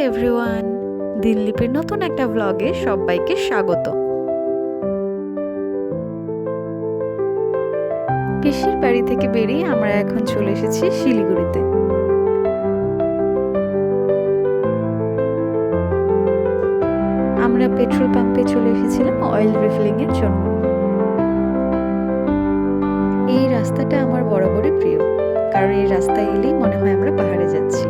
Everyone, দিনলিপির নতুন একটা ব্লগে সবাইকে স্বাগত। পিসির বাড়ি থেকে বেরিয়ে আমরা এখন চলে এসেছি শিলিগুড়িতে। আমরা পেট্রোল পাম্পে চলে এসেছিলাম অয়েল রিফিলিং এর জন্য। এই রাস্তাটা আমার বরাবরই প্রিয়, কারণ এই রাস্তায় এলেই মনে হয় আমরা পাহাড়ে যাচ্ছি।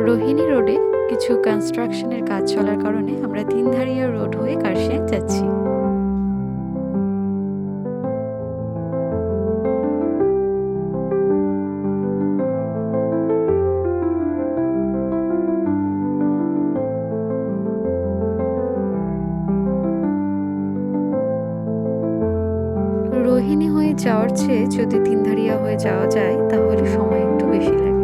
রোহিণী রোডে কিছু কনস্ট্রাকশনের কাজ চলার কারণে আমরা তিনধারিয়া রোড হয়ে কার্শিয়াং যাচ্ছি। রোহিণী হয়ে যাওয়ার চেয়ে যদি তিনধারিয়া হয়ে যাওয়া যায় তাহলে সময় একটু বেশি লাগে।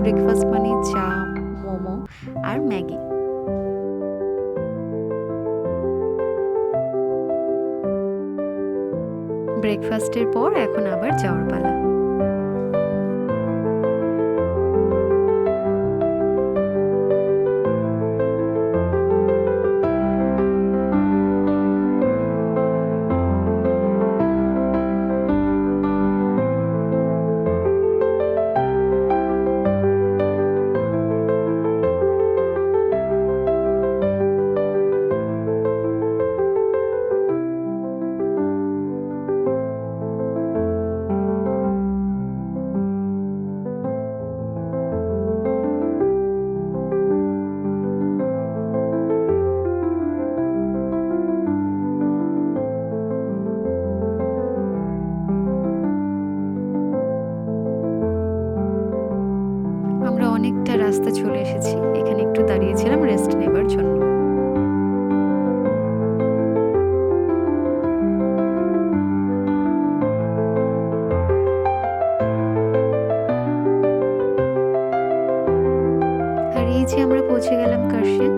ব্রেকফাস্ট মানে চা, মোমো আর ম্যাগি। ব্রেকফাস্টের পর এখন আবার যাওয়ার পালা। আমরা অনেকটা রাস্তা চলে এসেছি, এখানে একটু দাঁড়িয়েছিলাম রেস্ট নেবার জন্য। আর এই যে আমরা পৌঁছে গেলাম কার্শিয়াং।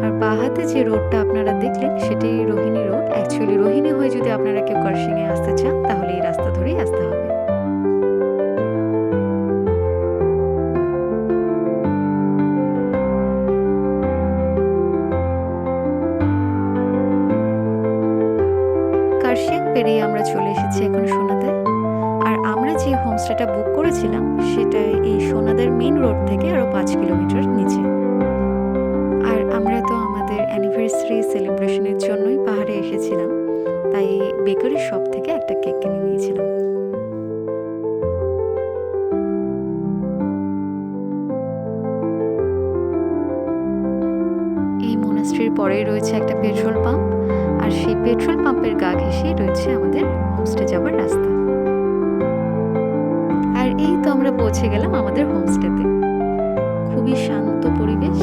আর বাহাতে যে রোডটা আপনারা দেখলেন সেটাই রোহিণী রোড। অ্যাকচুয়ালি রোহিণী হয়ে যদি আপনারা কেউ কার্শিয়াংয়ে আসতে চান তাহলে এই রাস্তা ধরেই আসতে হবে। কার্শিয়াং পেরিয়ে আমরা চলে এসেছি এখন সোনাদে। আর আমরা যে হোমস্টেটা বুক করেছিলাম সেটা এই সোনাদের মেইন রোড থেকে আরো 5 কিলোমিটার নিচে। আর আমরা তো আমাদের অ্যানিভার্সারি সেলিব্রেশনের জন্যই পাহাড়ে এসেছিলাম, তাই বেকারি শপ থেকে একটা কেক কিনে নিয়েছিলাম। এই মনাস্ট্রির পরেই রয়েছে একটা পেট্রোল পাম্প, আর সেই পেট্রোল পাম্পের গা ঘেঁষেই রয়েছে আমাদের হোমস্টে যাবার রাস্তা। আর এই তো আমরা পৌঁছে গেলাম আমাদের হোমস্টেতে। খুবই শান্ত পরিবেশ,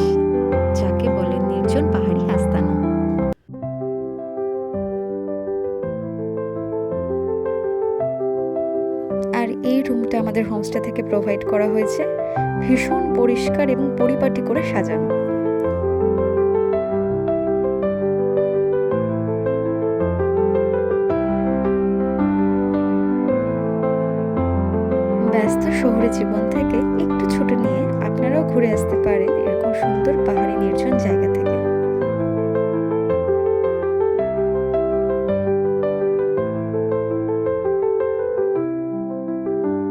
যাকে বলে নির্জন পাহাড়ি আস্তানা। আর এই রুমটা আমাদের হোমস্টে থেকে প্রোভাইড করা হয়েছে, ভীষণ পরিষ্কার এবং পরিপাটি করে সাজানো। ব্যস্ত শহুরে জীবন থেকে একটু ছুটি নিয়ে আপনারাও ঘুরে আসতে পারেন এরকম সুন্দর পাহাড়ি নির্জন জায়গা থেকে।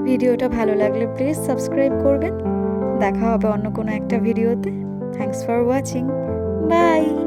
ভিডিওটা ভালো লাগলে প্লিজ সাবস্ক্রাইব করবেন। দেখা হবে অন্য কোনো একটা ভিডিওতে। Thanks for watching. বাই।